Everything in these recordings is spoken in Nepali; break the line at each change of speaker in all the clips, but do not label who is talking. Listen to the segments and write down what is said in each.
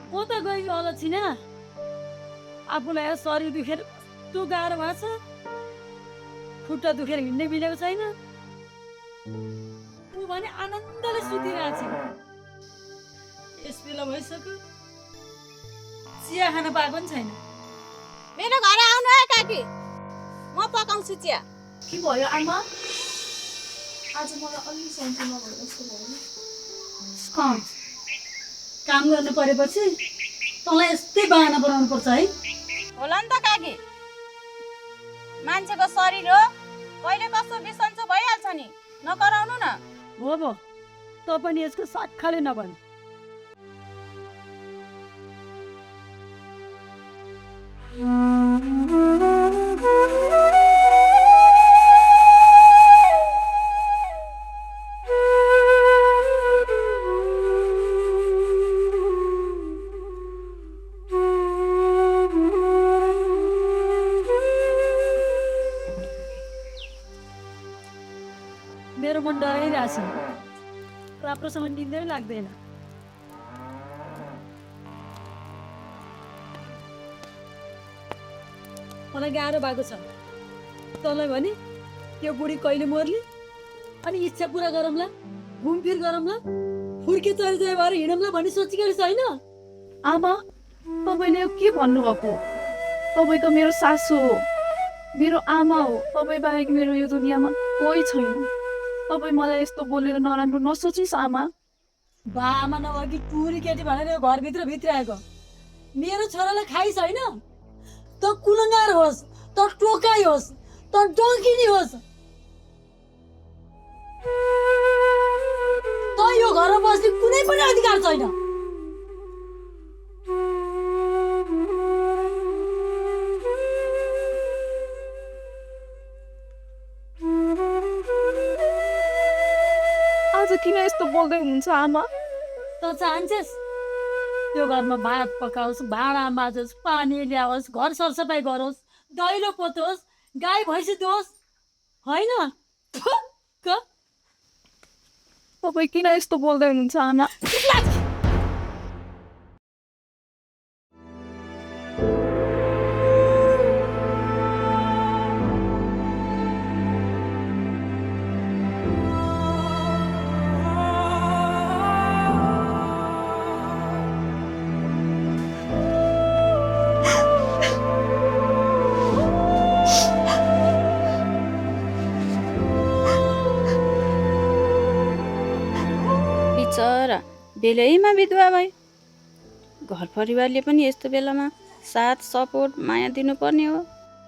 कता गयो होला छिना आफूलाई शरीर दुखेर कस्तो गाह्रो भएको छ खुट्टा दुखेर हिँड्नै मिलेको छैन ऊ भने आनन्दले सुतिरहेछ यस बेला भइसक्यो चिया खान पाएको पनि छैन
मेरो घर आउनु है काकी म पकाउँछु चिया
के भयो आमा आज मलाई अलि सन्चो नभए जस्तो भयो
काम गर्नु परेपछि तँलाई यस्तै बाहना बनाउनु पर्छ है
होला नि त काकी मान्छेको शरीर हो कहिले कस्तो बिसन्चो भइहाल्छ नि नकराउनु न
हो भो तँ पनि यसको साक्षाले नभन् मेरो मन डराइरहेछ राम्रोसँग निन्दै लाग्दैन मलाई गाह्रो भएको छ तँलाई भने त्यो बुढी कहिले मर्ली अनि इच्छा पुरा गरौँला घुमफिर गरौँला फुर्के चलिजाए भएर हिँडौँला भन्ने सोचेको छैन
आमा तपाईँले के भन्नुभएको तपाईँ त मेरो सासू हो मेरो आमा हो तपाईँ बाहेक मेरो यो दुनियाँमा कोही छैन तपाईँ मलाई यस्तो बोलेर नराम्रो नसोचिस् आमा
बा आमा नभएकी टुरी केटी भनेर यो घरभित्र भित्राएको मेरो छोरालाई खाइ छैन त कुलङ्गार होस् त टोकाइ होस् त डङ्किनी होस् त यो घरमा बस्ने कुनै पनि अधिकार छैन
आज किन यस्तो बोल्दै हुनुहुन्छ आमा
त चाहन्छस् त्यो घरमा भात पकाओस् भाँडा माझोस् पानी ल्याओस् घर सरसफाइ गरोस् दैलो पोतोस् गाई भैँसी दोस् होइन
तपाईँ किन यस्तो बोल्दै हुनुहुन्छ आमा
बिचरा बेलैमा विधवा भयो घर परिवारले पनि यस्तो बेलामा साथ सपोर्ट माया दिनुपर्ने हो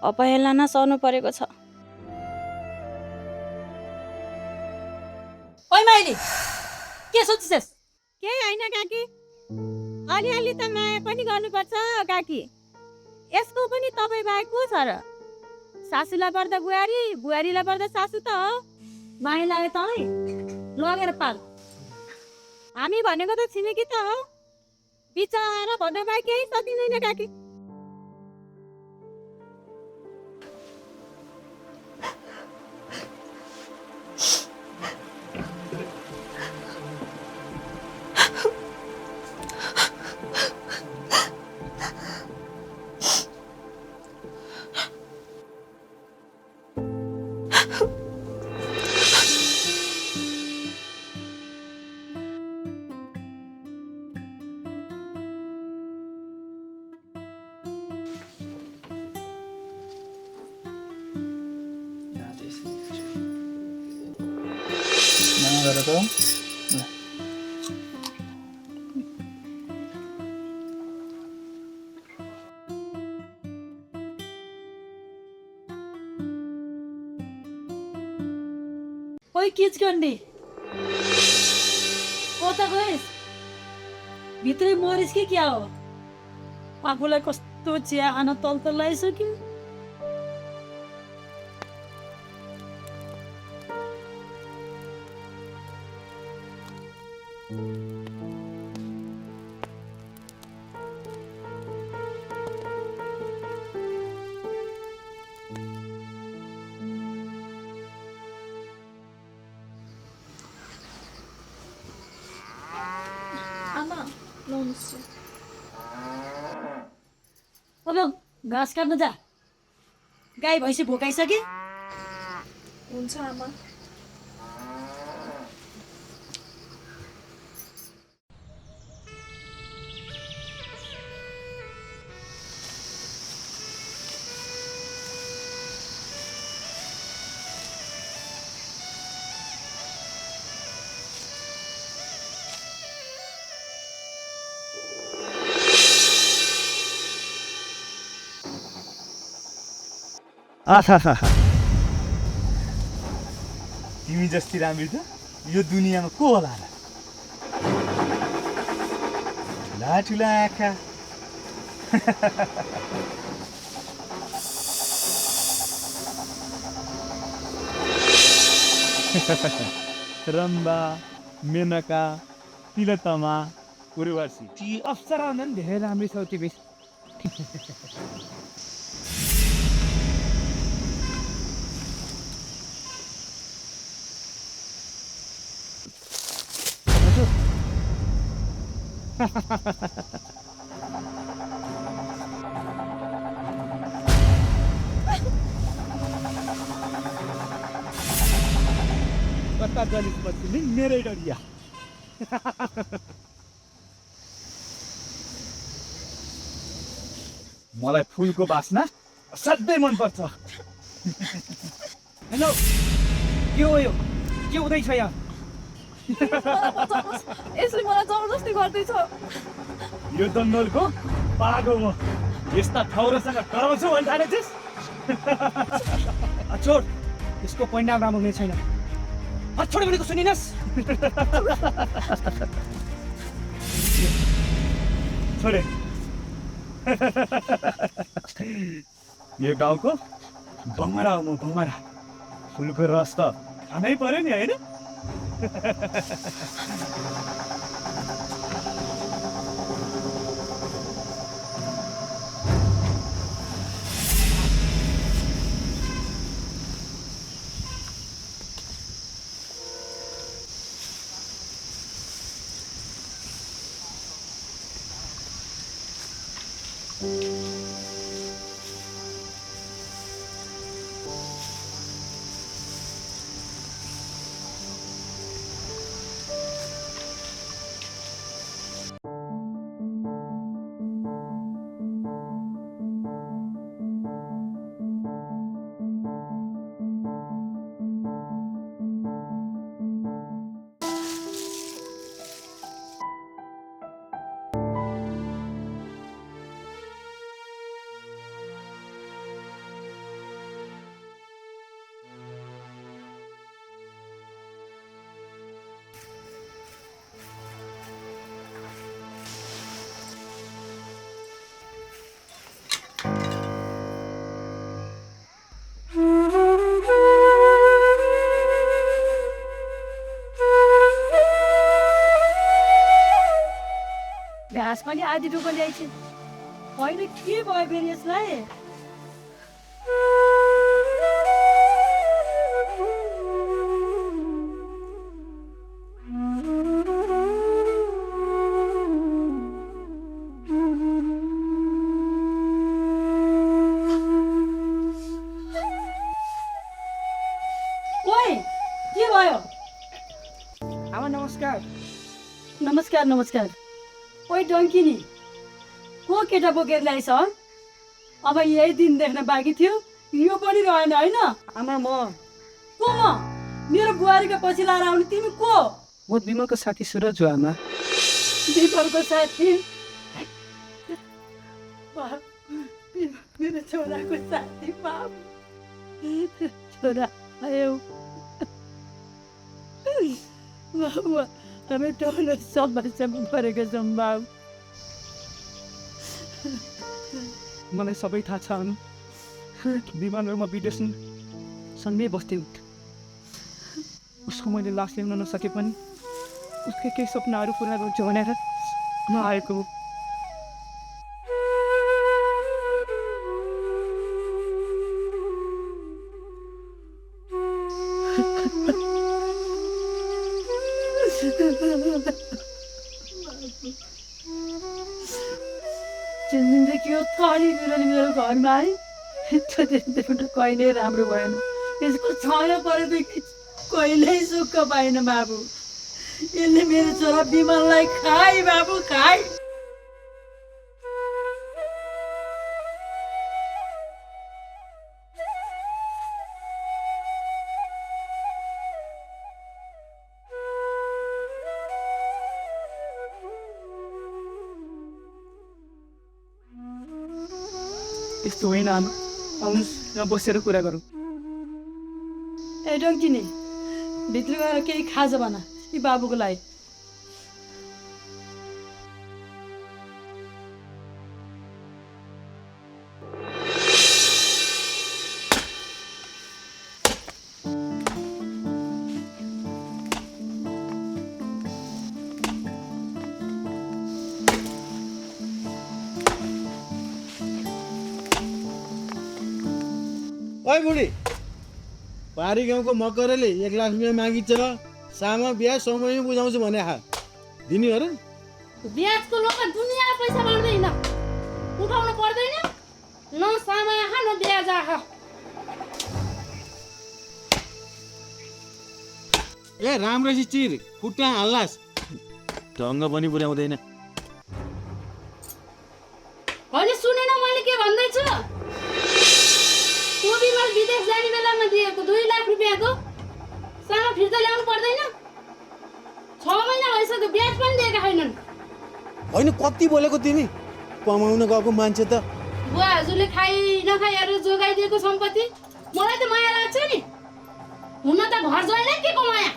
अपहेलना सहनु परेको छ
ओइ माइली के सोचिसस्
केही होइन काकी अलिअलि त माया पनि गर्नुपर्छ काकी यसको पनि तपाईँ बाहेक को छ र सासूलाई पर्दा बुहारी बुहारीलाई पर्दा सासू त हो
माया लाग्यो तँलाई लगेर पाल
हामी भनेको त छिमेकी त हो बिचरा भन्न बाहेक केही सकिँदैन काकी
ओइ किचकन्डी कता गइस् भित्रै मरिस् कि क्या हो आफूलाई कस्तो चिया खान तल लगाइसक्यो
आमा लाउनुहोस्
अब घाँस काट्न जा, गाई भैँसी भोकाइसके।
हुन्छ आमा।
आहा तिमी जस्ती राम्री त यो दुनियाँमा को होला र? ठुला ठुला आँखा, रम्बा, मेनका, तिलोत्तमा, उर्वशी, ती अप्सरा भन्दा पनि धेरै राम्री छौ तिमी। कता जलिस बच्ची मेरै डरिया। मलाई फुलको बास्ना असाध्यै मनपर्छ।
हेलो, के हो यो? के हुँदैछ यहाँ?
यसले मलाई जबरजस्ती गर्दैछ।
यो जङ्गलको पागो म, यस्ता ठाउँहरूसँग कराउँछु भन्छ थालेछस्?
छोड, यसको परिणाम राम्रो हुने छैन। छोड भनेको सुनिनस्?
छोडे। यो गाउँको बमरा हो म, बमरा। फुलको रस त खानै पर्यो नि, होइन?
घाँस पनि आधी डुबो ल्याइछ। होइन के भयो फेरि यसलाई? ओइ, के भयो?
आमा नमस्कार।
नमस्कार नमस्कार। ओइ डङ्किनी, को केटा बोकेर ल्याएछ? अब यही दिन देख्न बाँकी थियो, यो पनि रहेन होइन?
आमा
को म? मेरो बुहारीको पछि लाएर आउने तिमी को?
म विमलको साथी सुरज हो आमा।
विमलको साथी? मेरो छोराको साथी बाबु। छोरा आयो बाबु, हामी ठुलो समस्यामा परेको छौँ बाबु।
मलाई सबै थाहा छ आमा। विमानमा विदेश सँगै बस्थ्यौँ। उसको मैले लास ल्याउन नसके पनि उसकै केही सपनाहरू पुरा गर्छु भनेर म आएको हो।
त्यो दिनदेखि यो थरी बिराली मेरो घरमा आयो त्यो दिनदेखि कहिले राम्रो भएन त्यसको छाया परेदेखि कहिल्यै सुख पाएन बाबु यसले मेरो छोरा बिमललाई खाए बाबु खाए
यस्तो होइन आमा आउनुहोस् यहाँ बसेर कुरा गरौँ
ए डङ्किनी भित्र गएर केही खाजा बना यी बाबुको लागि
ओइ बुढी पारी गाउँको मकरले 1 लाख रुपियाँ मागिन्छ सामा बिहा समयमै बुझाउँछु भने दिने हो र
ब्याजको लोक दुनियाँ पैसा बाँड्दैन उठाउनु पर्दैन न सामा आहा न ब्याज आहा
ए राम्ररी चिर खुट्टा हाल्लास ढङ्ग पनि पुर्याउँदैन
होइन सुनेन मैले के भन्दैछु त्यो बिमल विदेश जाने बेलामा दिएको 2 लाख रुपियाँको सामा फिर्ता ल्याउनु पर्दैन 6 महिना भइसक्यो ब्याज पनि दिएका छैनन्
होइन कति बोलेको तिमी कमाउन गएको मान्छे त
बुवा हजुरले खाइ नखाएर जोगाइदिएको सम्पत्ति मलाई त माया लाग्छ नि हुन त घर ज्वाइँलाई के को माया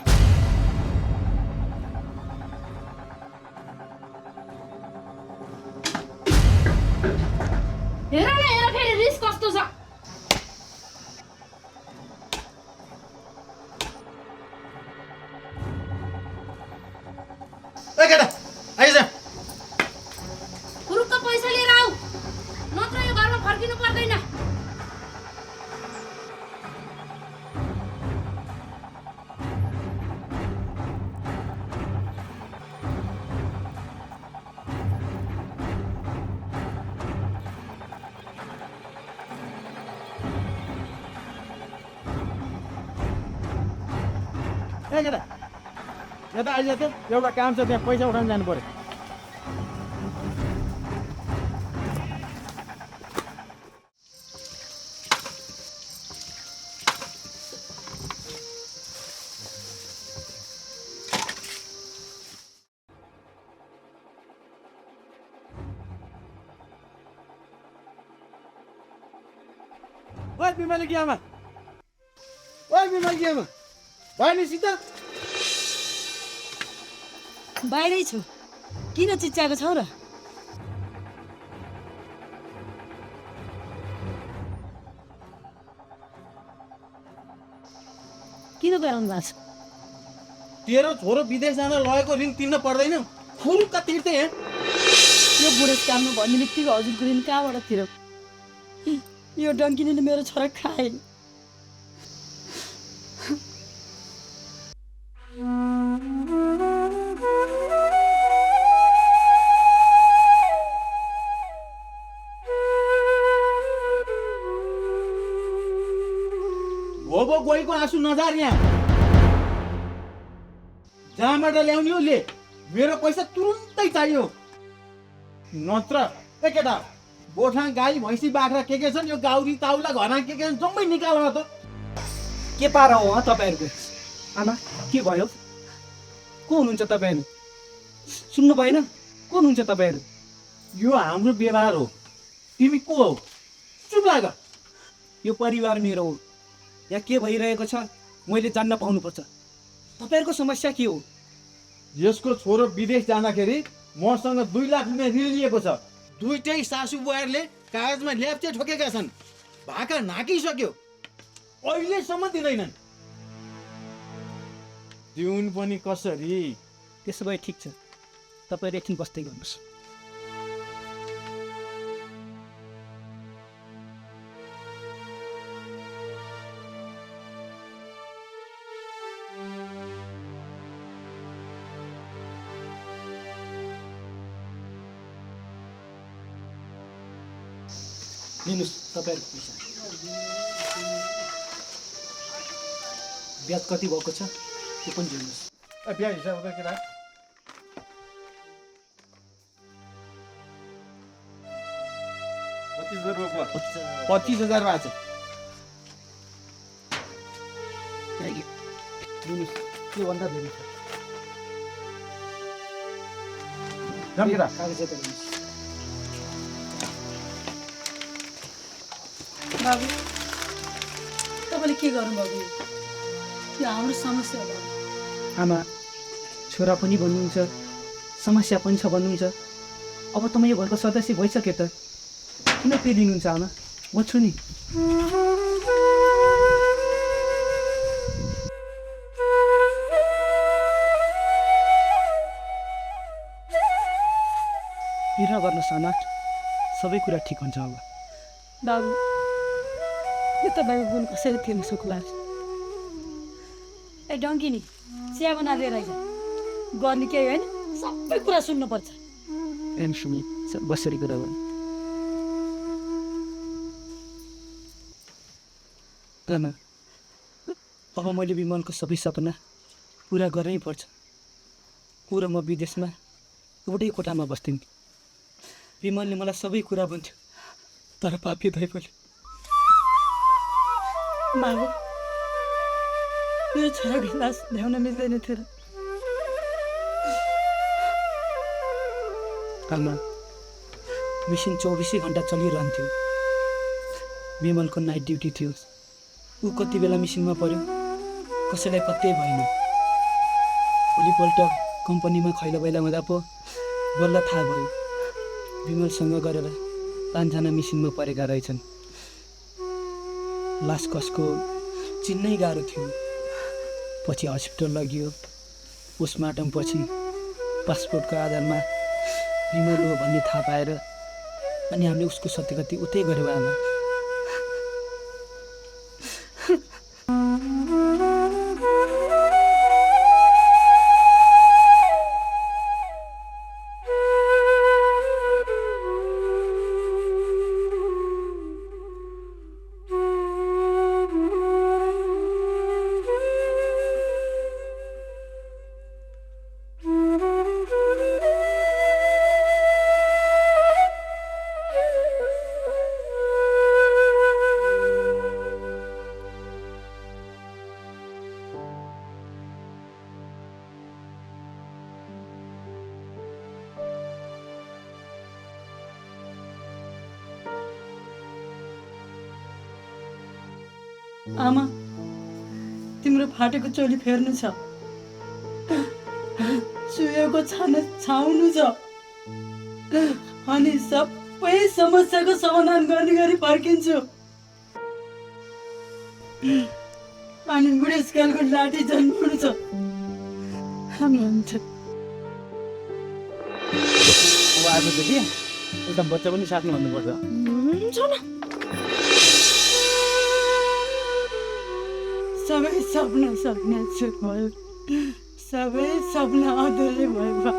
हेर न हेर फेरि रिस कस्तो छ
ए केटा आइज
पुरुक्क पैसा लिएर आऊ नत्र यो घरमा फर्किनु पर्दैन
ए केटा यता आइज त एउटा काम छ त्यहाँ पैसा उठाउन जानु पर्यो ओइ बिमल की आमा बहिनीसित
बाहिरै छु किन चिच्याएको छौ र किन गराउनु भएको छ
तेरो छोरो विदेश जान लगेको ऋण तिर्न पर्दैन फुल्का तिर्थे यहाँ
यो बुढेसकालमा भन्ने बित्तिकै हजुरको ऋण कहाँबाट तिरौ यो डङ्किनीले मेरो छोरा खाए
भोबो गएको आँसु नजार यहाँ जहाँबाट ल्याउने हो ले मेरो पैसा तुरुन्तै चाहियो नत्र ए केटा गोठा गाई भैँसी बाख्रा के छन् यो गाउरी ताउला घरमा के छन् जम्मै निकाल न त
के पारा हो तपाईँहरूको आमा के भयो को हुनुहुन्छ तपाईँहरू सुन्नु भएन को हुनुहुन्छ तपाईँहरू
यो हाम्रो व्यवहार हो तिमी को हौ चुप लाग
यो परिवार मेरो हो यहाँ के भइरहेको छ मैले जान्न पाउनुपर्छ तपाईँहरूको समस्या के हो
यसको छोरो विदेश जाँदाखेरि मसँग 2 लाख रुपियाँ ऋण लिएको छ दुईटै सासु बुहारीले कागजमा ल्याप्चे ठोकेका छन् भाका नाकिसक्यो अहिलेसम्म दिँदैनन् दिउन पनि कसरी
त्यसो भए ठिक छ तपाईँहरू एकछिन बस्दै गर्नुहोस्
लिनुहोस् तपाईँहरूको पैसा। ब्याज कति भएको छ त्यो पनि दिनुहोस्।
बिहा हिसाब गर्दा केटा 25,000 भएको छ।
लिनुहोस्, त्योभन्दा धेरै छ।
जाम केटा।
कागज यता लिनुहोस्।
बाबु तपाईँले के गर्नुभएको यो हाम्रो समस्या हो।
आमा छोरा पनि भन्नुहुन्छ समस्या पनि छ भन्नुहुन्छ। अब त म यो घरको सदस्य भइसक्यो त किन पिरिनुहुन्छ आमा? म छु नि। पिर नगर्नुहोस् आमा, सबै कुरा ठिक हुन्छ अब।
बाबु यो तपाईँको गुण कसरी थिएन सक्ला? ए डङ्किनी चिया बनाएर रहेछ गर्ने केही होइन, सबै कुरा सुन्नुपर्छ।
एम सुमी बसरी कुरा गर्नु। आमा अब मैले विमलको सबै सपना पुरा गर्नै पर्छ। ऊ र म विदेशमा एउटै कोठामा बस्थ्यौँ। विमलले मलाई सबै कुरा भन्थ्यो, तर पापी दैवले
बाबु मेरो छोराको लास ल्याउन मिल्दैन थियो र।
आमा मिसिन 24 घन्टा चलिरहन्थ्यो। विमलको नाइट ड्युटी थियो। ऊ कति बेला मिसिनमा पर्यो कसैलाई पत्तै भएन। भोलिपल्ट कम्पनीमा खैला बैला हुँदा पो बल्ल थाहा भयो विमलसँग गरेर 5 जना मिसिनमा परेका रहेछन्। लास कसको चिन्नै गाह्रो थियो। पछि हस्पिटल लगियो। पोस्टमार्टम पछि पासपोर्टको आधारमा विमल हो भन्ने थाहा पाएर अनि हामीले उसको सत्यगति उतै गऱ्यौँ आमा।
आमा तिम्रो फाटेको चोली फेर्नु छ, सुएको छाना छाउनु छ अनि सबै समस्याको समाधान गर्ने गरी फर्किन्छु। अनि बुढेसकालको लाठी जन्माउनु छ। हुन्छ
अब आजदेखि एउटा बच्चा पनि साट्नु भन्नुपर्छ।
हुन्छ न। सबै सपना सपना चुक भयो, सबै सपना अधुरै भयो।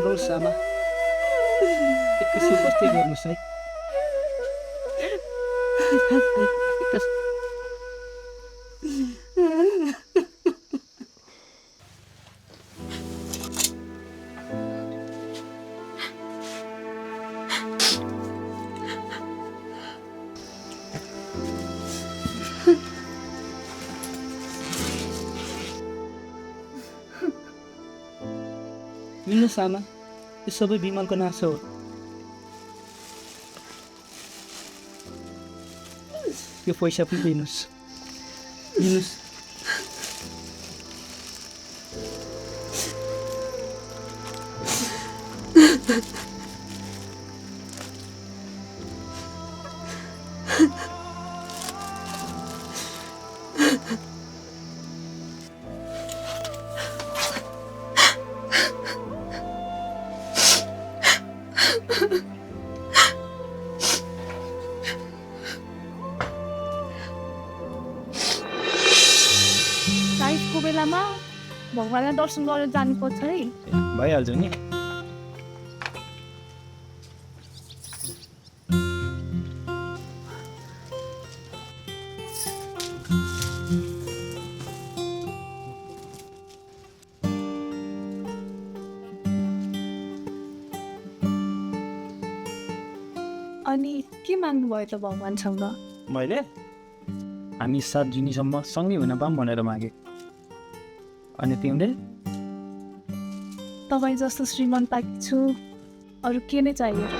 रोज आमा एकैछिन बस्दै गर्नुहोस् है। लिनुहोस् आमा, यो सबै विमलको नासो हो। यो पैसा पनि लिनुहोस्। लिनुहोस्।
साइजको बेलामा
भगवान्लाई दर्शन गरेर जानुपर्छ है।
भइहाल्छ नि।
अनि के माग्नुभयो त भगवान्सँग?
मैले हामी 7 जुनीसम्म सँगै हुन पाऊँ भनेर मागेँ। अनि तिमीले?
तपाईँ जस्तो श्रीमान पाएकी छु, अरू के नै चाहियो र?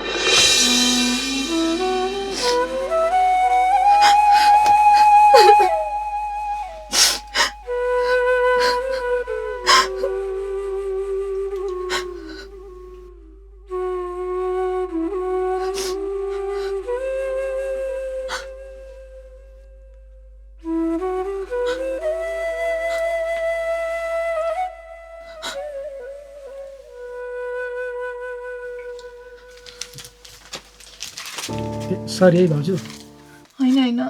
सरी है भाउजू।
होइन होइन,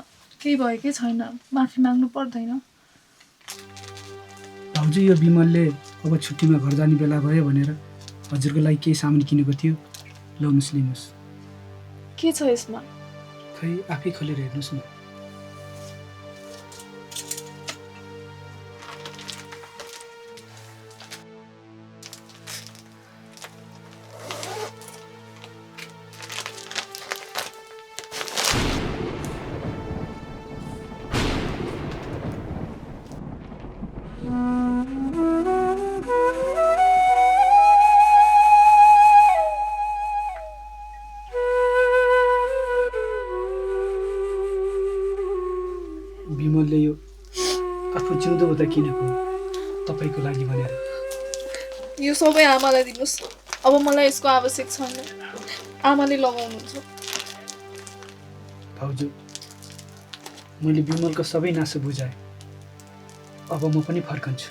केही भएकै छैन, माफी माग्नु पर्दैन।
भाउजू यो विमलले अब छुट्टीमा घर जाने बेला भयो भनेर हजुरको लागि केही सामान किनेको थियो, ल्याउनुहोस् लिनुहोस्।
के छ यसमा?
खै आफै खोलेर हेर्नुहोस् न। विमलले यो आफू जिउँदो हुँदा किनेको तपाईँको लागि भनेर।
यो सबै आमालाई दिनुहोस्, अब मलाई यसको आवश्यक छैन, आमाले लगाउनुहुन्छ।
भाउजू मैले विमलको सबै नासो बुझाएँ, अब म पनि फर्कन्छु।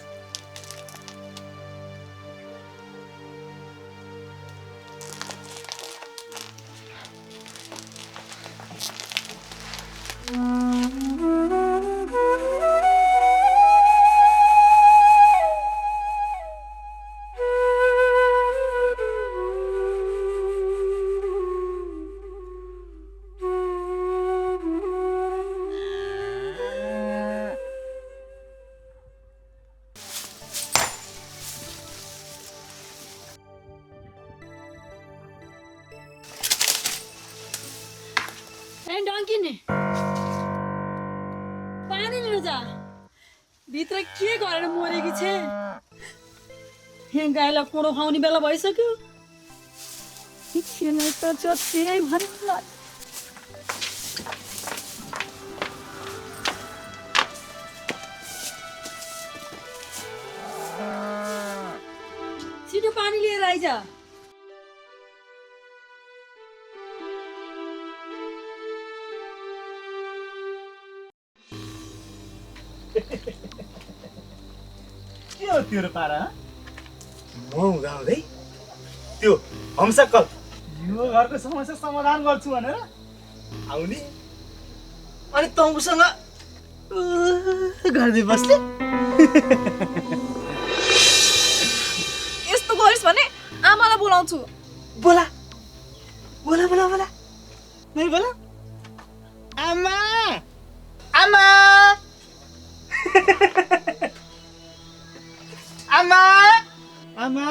डङ्की नि पानी लिनु जा, भित्र के गरेर मरेकी छे? यहाँ गाईलाई कोडो खुवाउने बेला भइसक्यो। त जति नै भन्नु छिटो पानी लिएर आइज।
के हो त्यो पारा? म गाउँदै त्यो हम्सक्कल यो घरको समस्या समाधान गर्छु भनेर आउने अनि तँसँग गर्दै बस्ने।
यस्तो गरिस् भने आमालाई बोलाउँछु।
बोला बोला बोला बोला नै बोला। आमा आमा आमा आमा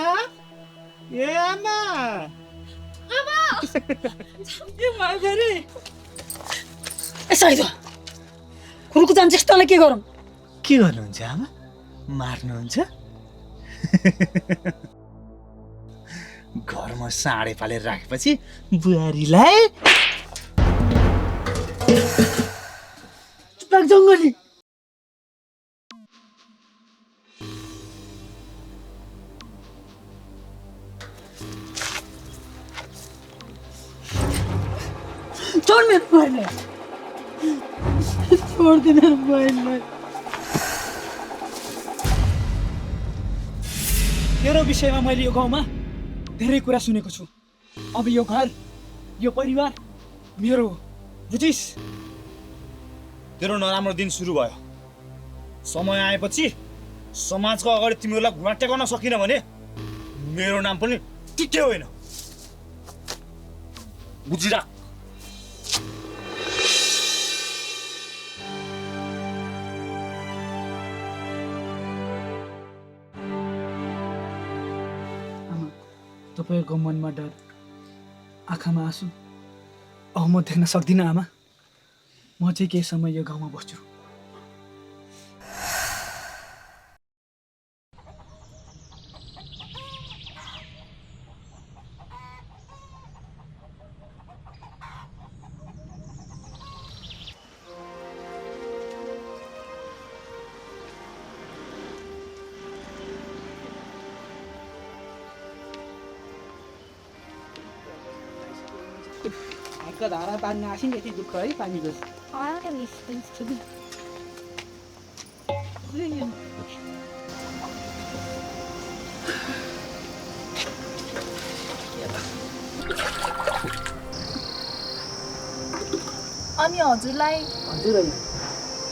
ए आमा
आमा के भयो फेरि? यसै त खुर्कु जान्छ यस्तोलाई के गरौँ?
के गर्नुहुन्छ आमा? मार्नुहुन्छ? घरमा साँडे पालेर राखेपछि बुहारीलाई चुप लाग जङ्गली।
छोड मेरो बहिनीलाई, छोड्दे मेरो बहिनीलाई।
तेरो विषयमा मैले यो गाउँमा धेरै कुरा सुनेको छु। अब यो घर यो परिवार मेरो हो, बुझिस्?
तेरो नराम्रो दिन सुरु भयो। समय आएपछि समाजको अगाडि तिमीहरूलाई घुँडा टेकाउन सकिन भने मेरो नाम पनि टिके होइन। बुझिरा।
आमा तपाईँको मनमा डर, आँखामा आँसु, अब म देख्न सक्दिनँ आमा। म चाहिँ केही समय यो गाउँमा बस्छु।
हातका धारा पानी आसिन यति दुःख है पानीको।
अनि हजुरलाई
हजुर होइन,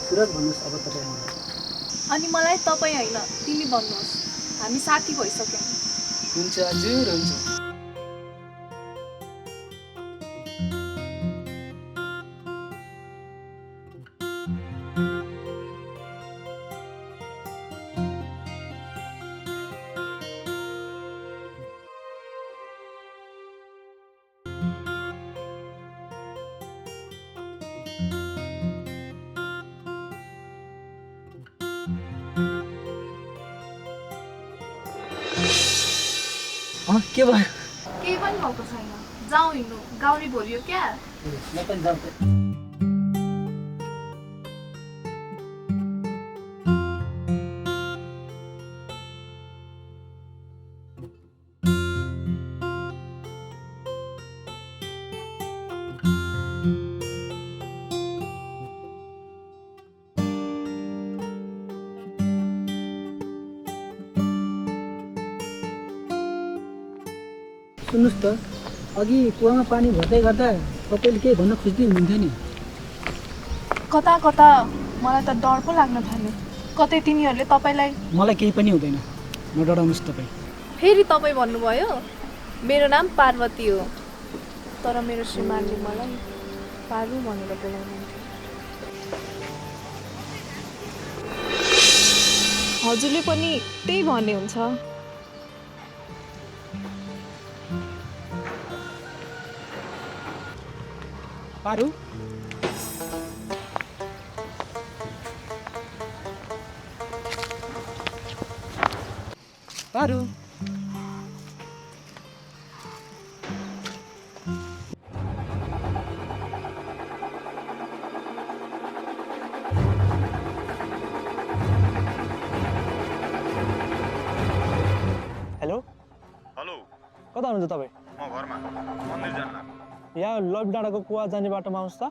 सुरज भन्नुहोस् अब तपाईँ मलाई।
अनि मलाई तपाईँ होइन तिमी भन्नुहोस्, हामी साथी भइसक्यौँ।
हुन्छ हजुर, हुन्छ। के भयो?
केही पनि भएको छैन, जाउँ हिँड्नु, गाउने भोलियो क्या।
म पनि जाउँ त। सुन्नुहोस् त, अघि कुवामा पानी भर्दै गर्दा तपाईँले केही भन्न खोज्दै हुनुहुन्थ्यो नि।
कता कता मलाई त डर पो लाग्न थाल्यो। कतै तिनीहरूले तपाईँलाई।
मलाई केही पनि हुँदैन, नडराउनुहोस् तपाईँ।
फेरि तपाईँ भन्नुभयो? मेरो नाम पार्वती हो, तर मेरो श्रीमानले मलाई पारु भनेर बोलाउनुहुन्थ्यो। हजुरले पनि त्यही भन्नुहुन्छ?
पारु पारु
हेलो
हेलो,
कता हुनुहुन्छ तपाईँ?
म घरमा मन्दिर जान लाग्यो।
यहाँ लभ डाँडाको कुवा जाने बाटोमा आउनुहोस् त।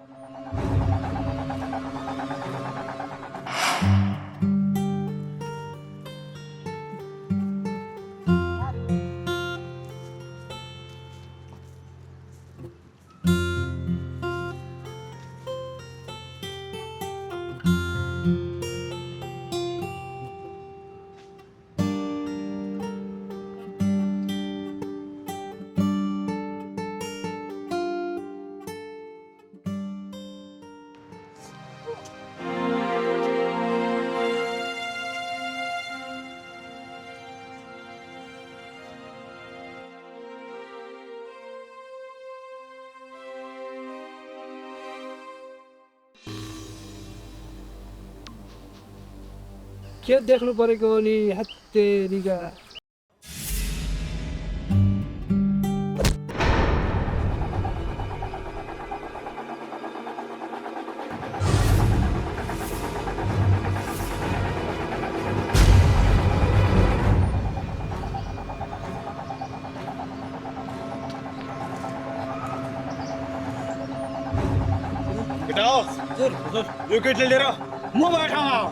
के देख्नु परेको नि हत्तेरिका।
केटा हो, यो केटीले लिएर म भएको ठाउँमा आऊ।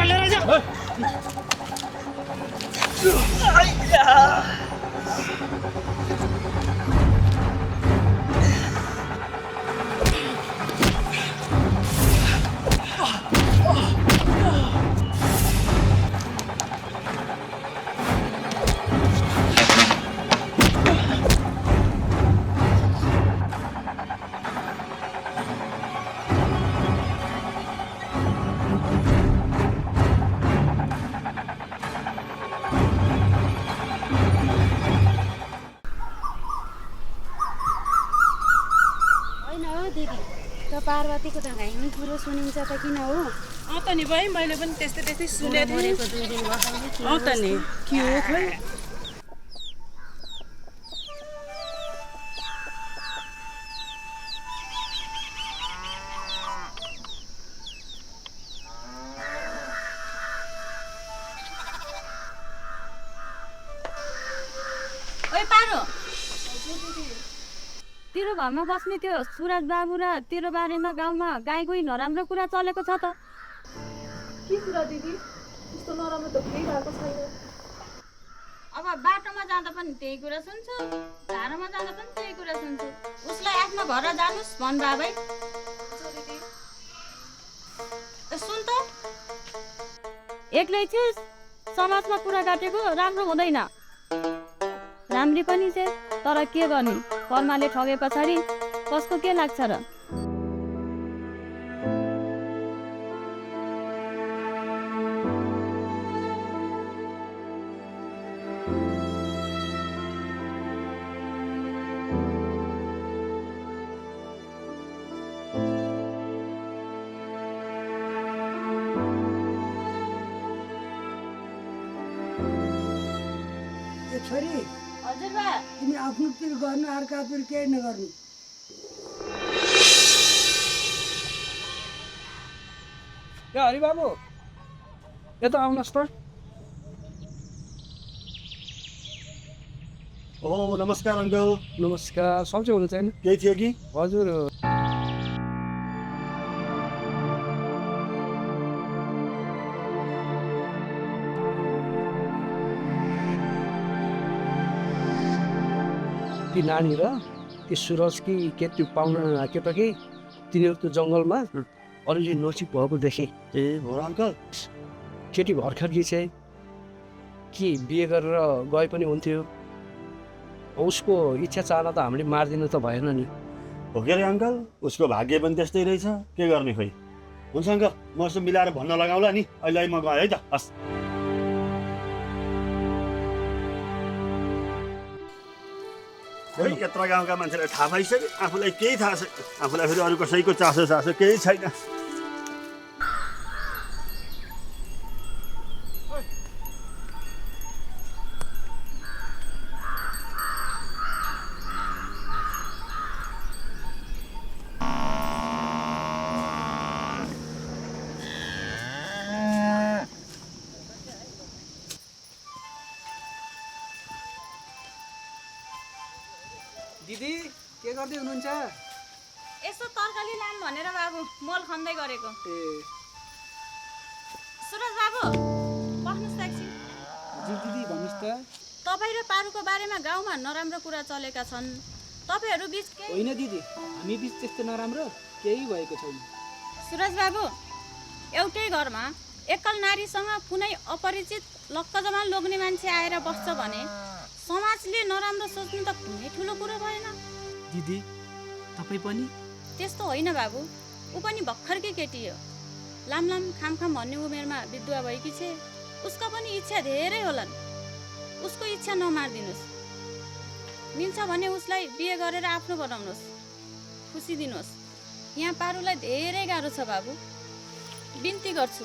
लिएर जा।
त पार्वतीको त घाइमै कुरो सुनिन्छ त किन हो
त नि भाइ मैले पनि त्यस्तै सुनेको थिएँ
मरेको 2 दिन भयो
त नि के हो खोइ
ओइ पारो तेरो घरमा बस्ने त्यो सुरज बाबु र तेरो बारेमा गाउँमा गाई गोही नराम्रो कुरा चलेको छ त
के कुरा दिदी त्यस्तो नराम्रो त केही भएको छैन
अब बाटोमा जाँदा पनि त्यही कुरा सुन्छु झारोमा जाँदा पनि त्यही कुरा सुन्छु उसलाई आफ्नो घर जानुस् भन् बाबै सुन त एक्लै थिइस् समाजमा कुरा काटेको राम्रो हुँदैन राम्री पनि छे तर के गर्ने कर्मले ठगे पछाडि कसको के लाग्छ र
छोरी
हजुर बा
तिमी आफ्नो तिर गर्नु अर्कातिर केही नगर्नु
ए हरिबाबु यता आउनुहोस् त
नमस्कार अङ्कल
नमस्कार सन्चै हुनुहुन्छ होइन
केही थियो कि
हजुर ती नानी र त्यो सुरज कि के त्यो पाहुना केटा कि तिनीहरू त्यो जङ्गलमा अलिअलि नचिक भएको देखेँ
ए हो अङ्कल
केटी भर्खर कि चाहिँ के बिहे गरेर गए पनि हुन्थ्यो उसको इच्छा चाहना त हामीले मारिदिनु त भएन नि
हो के अरे अङ्कल उसको भाग्य पनि त्यस्तै रहेछ के गर्ने खोइ हुन्छ अङ्कल म यसो मिलाएर भन्न लगाउँला नि अहिले म गएँ है त हस् यत्रो गाउँका मान्छेलाई थाहा पाइसक्यो आफूलाई केही थाहा छैन आफूलाई फेरि अरू कसैको चासो केही छैन
दिदी के गर्दै हुनुहुन्छ
यसो तरकारी लाम भनेर बाबु मोल खन्दै गरेको
ए
सुरज बाबु बस्नुहोस् एकछिन
हजुर दिदी भन्नुहोस् त
तपाईँ र पारुको बारेमा गाउँमा नराम्रो कुरा चलेका छन् तपाईँहरू बिच
होइन दिदी हामी बिच त्यस्तो नराम्रो केही भएको छैन
सुरज बाबु एउटै घरमा एकल नारीसँग कुनै अपरिचित लक्कजमा लोग्ने मान्छे आएर बस्छ भने समाजले नराम्रो सोच्नु त कुनै ठुलो कुरो भएन
दिदी तपाईँ पनि
त्यस्तो होइन बाबु ऊ पनि भर्खरकै केटी हो लाम खाम भन्ने उमेरमा विधवा भएकी छे उसको पनि इच्छा धेरै होलान् उसको इच्छा नमार्दिनुहोस् मिल्छ भने उसलाई बिहे गरेर आफ्नो बनाउनुहोस् खुसी दिनुहोस् यहाँ पारुलाई धेरै गाह्रो छ बाबु बिन्ती गर्छु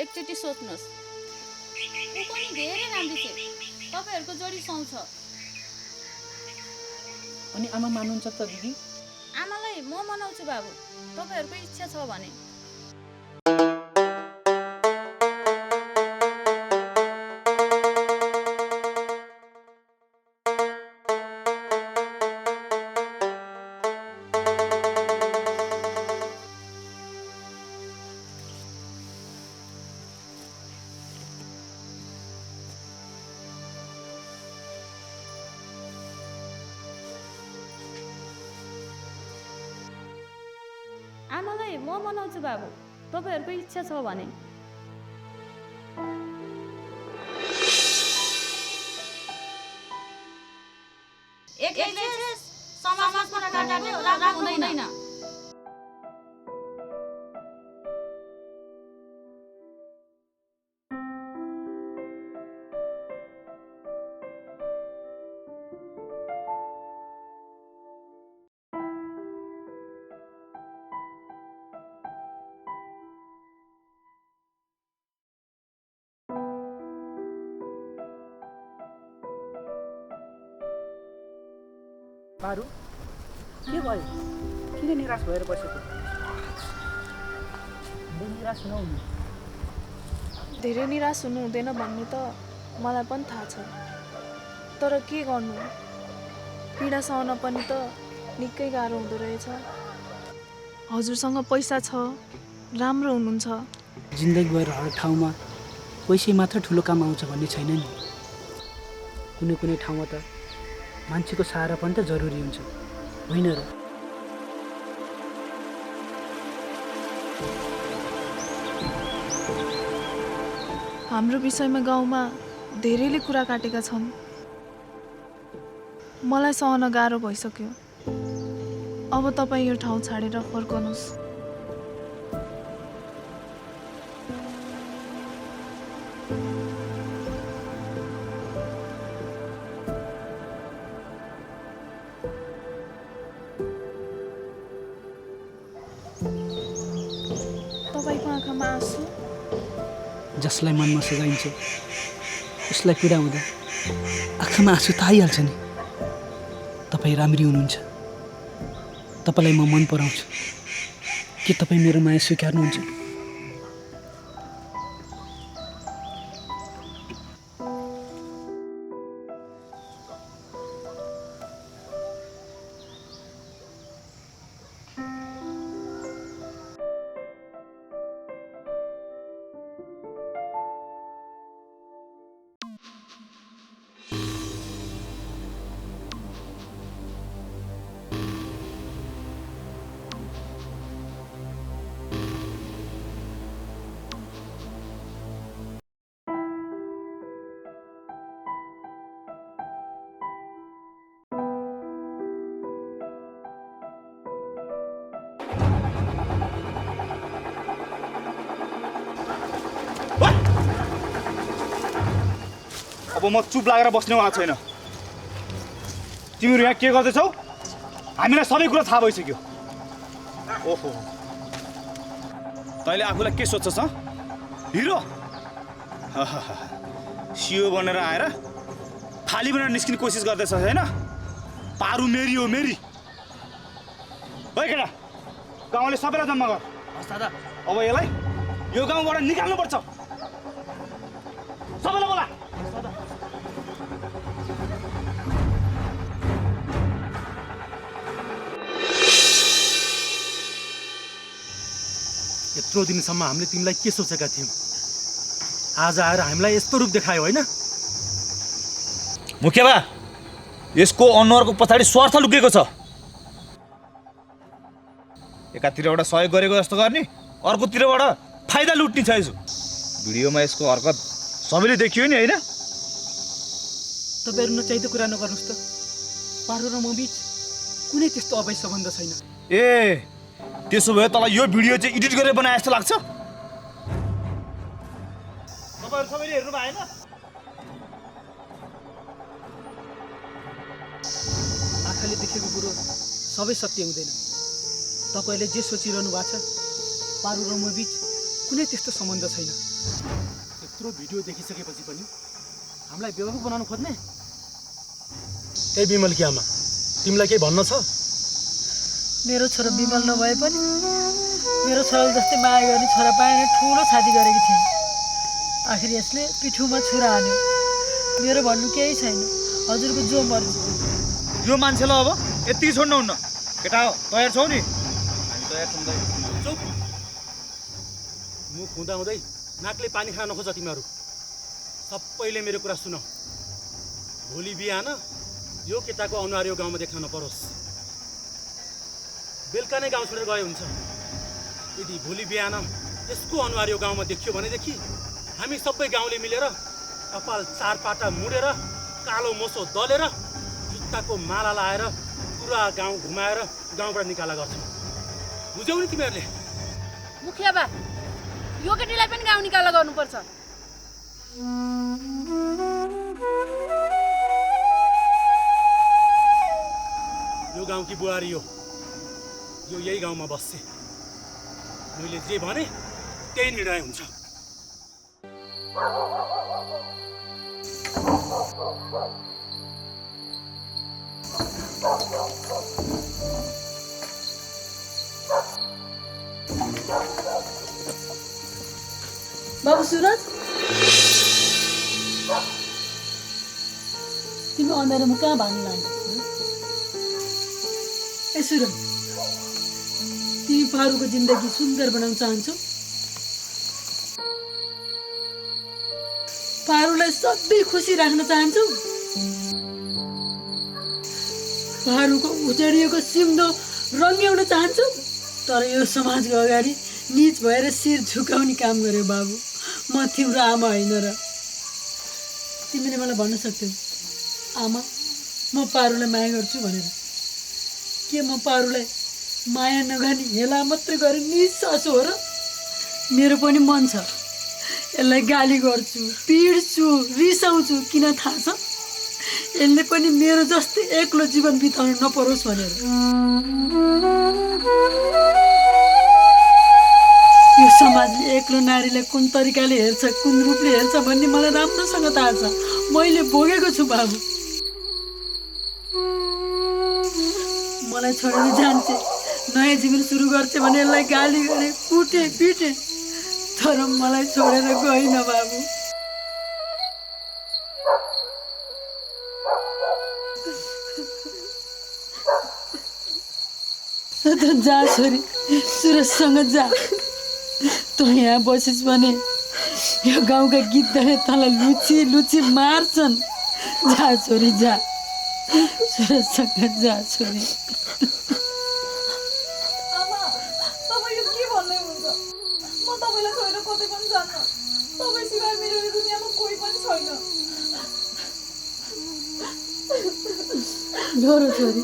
एकचोटि सोच्नुहोस् ऊ पनि धेरै राम्रो छ तपाईँहरूको जोडी सुहाउँछ
अनि आमा मान्नुहुन्छ त दिदी
आमालाई म मनाउँछु बाबु तपाईँहरूको इच्छा छ भने आमालाई म मनाउँछु बाबु तपाईँहरूको इच्छा छ भने एक्लै समाजमा काटाको राम्रो हुँदैन
पारु के भयो किन निराश भएर बसेको निराश नहुनु
धेरै निराश हुनु हुँदैन भन्ने त मलाई पनि थाहा छ तर के गर्नु पीडा सहन पनि त निकै गाह्रो हुँदो रहेछ हजुरसँग पैसा छ राम्रो हुनुहुन्छ
जिन्दगीभर हर ठाउँमा पैसै मात्र ठुलो काम आउँछ भन्ने छैन नि कुनै कुनै ठाउँमा त मान्छेको सहारा पनि त जरुरी हुन्छ होइन र
हाम्रो विषयमा गाउँमा धेरैले कुरा काटेका छन् मलाई सहन गाह्रो भइसक्यो अब तपाईँ यो ठाउँ छाडेर फर्कनुहोस् तपाईँको आँखामा आँसु
जसलाई मनमा सजाइन्छ उसलाई पीडा हुँदा आँखामा आँसु त आइहाल्छ नि तपाईँ राम्री हुनुहुन्छ तपाईँलाई म मन पराउँछु के तपाईँ मेरो माया स्वीकार्नुहुन्छ
अब म चुप लागेर बस्नेवाला छैन तिमीहरू यहाँ के गर्दैछौ हामीलाई सबै कुरा थाहा भइसक्यो ओहो तैँले आफूलाई के सोच्छस् हिरो सियो बनेर आएर फाली बनेर निस्किने कोसिस गर्दैछ होइन पारु मेरी हो मेरी है केटा गाउँले सबैलाई जम्मा गर दादा अब यसलाई यो गाउँबाट निकाल्नुपर्छ सबैलाई बोला
यत्रो दिनसम्म हामीले तिमीलाई के सोचेका थियौँ आज आएर हामीलाई यस्तो रूप देखायो होइन
मुखिया बा यसको अनुहारको पछाडि स्वार्थ लुकेको छ एकातिरबाट सहयोग गरेको जस्तो गर्ने अर्कोतिरबाट फाइदा लुट्ने छ यसो भिडियोमा यसको हरकत सबैले देखियो नि होइन
तपाईँहरू नचाहिँदो कुरा नगर्नुहोस् त पारु र म बिच कुनै त्यस्तो अवैध सम्बन्ध छैन
ए त्यसो भए तँलाई यो भिडियो चाहिँ एडिट गरेर बनाए जस्तो लाग्छ तपाईँहरू सबैले हेर्नु भएन
आँखाले देखेको कुरो सबै सत्य हुँदैन तपाईँले जे सोचिरहनु भएको छ पारु र म बिच कुनै त्यस्तो सम्बन्ध छैन
यत्रो भिडियो देखिसकेपछि पनि हामीलाई बेवकूफ बनाउनु खोज्ने त्यही विमल कि आमा तिमीलाई केही भन्न छ
मेरो छोरा विमल नभए पनि मेरो छोराले जस्तै माया गर्ने छोरा पाएन ठुलो छाती गरेकी थिएँ आखिर यसले पिठोमा छुरा हाल्यो मेरो भन्नु केही छैन हजुरको जो मर्जी
यो मान्छेलाई अब यति छोड्नुहुन्न केटा तयार छौ नि हामी तयार छौँ
चुप मुख हुँदाहुँदै नाकले पानी खान नखोज तिमीहरू सबैले मेरो कुरा सुन भोलि बिहान यो केटाको अनुहार यो गाउँमा देख्न नपरोस् बेलुका नै गाउँ छोडेर गए हुन्छ यदि भोलि बिहान यसको अनुहार यो गाउँमा देखियो भनेदेखि हामी सबै गाउँले मिलेर कपाल चार पाटा मुडेर कालो मोसो दलेर जुत्ताको माला लाएर पुरा गाउँ घुमाएर गाउँबाट निकाला गर्छौँ बुझ्यौ नि तिमीहरूले
मुखिया बा यो केटीलाई पनि गाउँ निकाला गर्नुपर्छ
यो गाउँकी बुहारी हो यो यही गाउँमा बस्छ मैले जे भने त्यही निर्णय हुन्छ
बाबु सुरज तिमी अँध्यारोमा कहाँ भाग्नु लाग्यो ए सुरज तिमी पारुको जिन्दगी सुन्दर बनाउन चाहन्छौ पारुलाई सधैँ खुसी राख्न चाहन्छौ पारुको उजाडिएको सिम्दो रङ्ग्याउन चाहन्छौ तर यो समाजको अगाडि निज भएर शिर झुकाउने काम गर्यो बाबु म तिम्रो आमा होइन र तिमीले मलाई भन्न सक्थ्यौ आमा म पारुलाई माया गर्छु भनेर के म पारुलाई माया नगर्ने हेला मात्र गरेर निज सासु हो र मेरो पनि मन छ यसलाई गाली गर्छु पिड्छु रिसाउँछु किन थाहा छ यसले पनि मेरो जस्तै एक्लो जीवन बिताउन नपरोस् भनेर यो समाजले एक्लो नारीलाई कुन तरिकाले हेर्छ कुन रूपले हेर्छ भन्ने मलाई राम्रोसँग थाहा छ मैले भोगेको छु बाबु मलाई छोडेर जान्छे नयाँ जीवन सुरु गर्छ भने यसलाई गाली गरे कुटे पिटे तर मलाई छोडेर गइन बाबु जा छोरी सुरजसँग जा तँ यहाँ बसिस् भने यो गाउँका गिद्धले तँलाई लुची लुची मार्छन् जा छोरी जा सुरजसँग जा छोरी
आमा तपाईँ यो के भन्नुहुन्छ म तपाईँलाई छोडेर कतै पनि जान्न तपाईँ सिवाय मेरो यो दुनियाँमा कोही पनि छैन
मेरो छोरी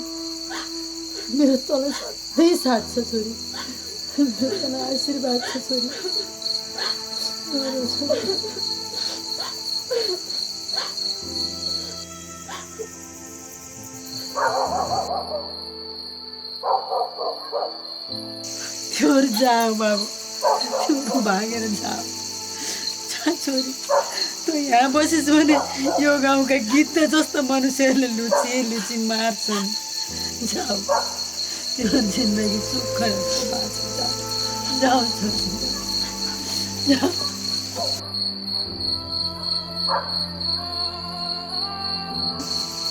मेरो तँलाई सधैँ साथ छ छोरी मेरो तँलाई आशीर्वाद छ छोरी मेरो छोरी छोरी जाऊ बाबु तिम्रो भागेर जाऊ जा छोरी तँ यहाँ बसिस् भने यो गाउँका गीत जस्तो मनुष्यहरूले लुची लुची मार्छन् जाऊ तेरो जिन्दगी सुख बाँच जाऊ जाऊ छोरी जाऊ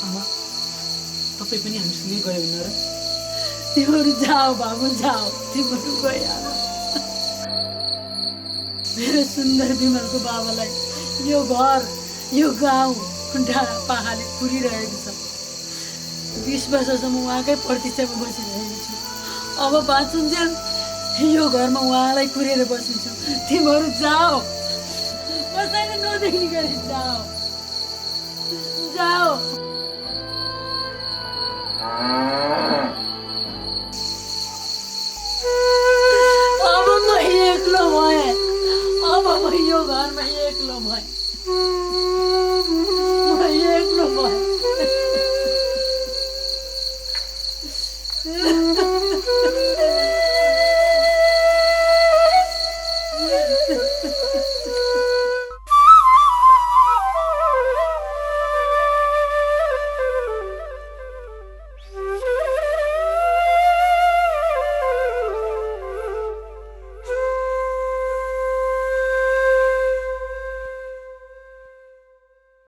आमा तपाईँ पनि हामीसँगै गयो हुन्न र
तिमीहरू जाऊ बाबु जाऊ तिमीहरू गइहाल मेरो सुन्दर बिमलको बाबालाई यो घर यो गाउँ डाँडा पाहाडले पुरिरहेको छ 20 वर्षसम्म उहाँकै प्रतीक्षामा बसिरहेको छु अब बाँचुन्जेल यो घरमा उहाँलाई कुरेर बसिन्छु तिमीहरू जाऊ कसैले नदेख्ने गरी जाऊ जाऊ अब म एक्लो भएँ अब म यो घरमा एक्लो भएँ म एक्लो भएँ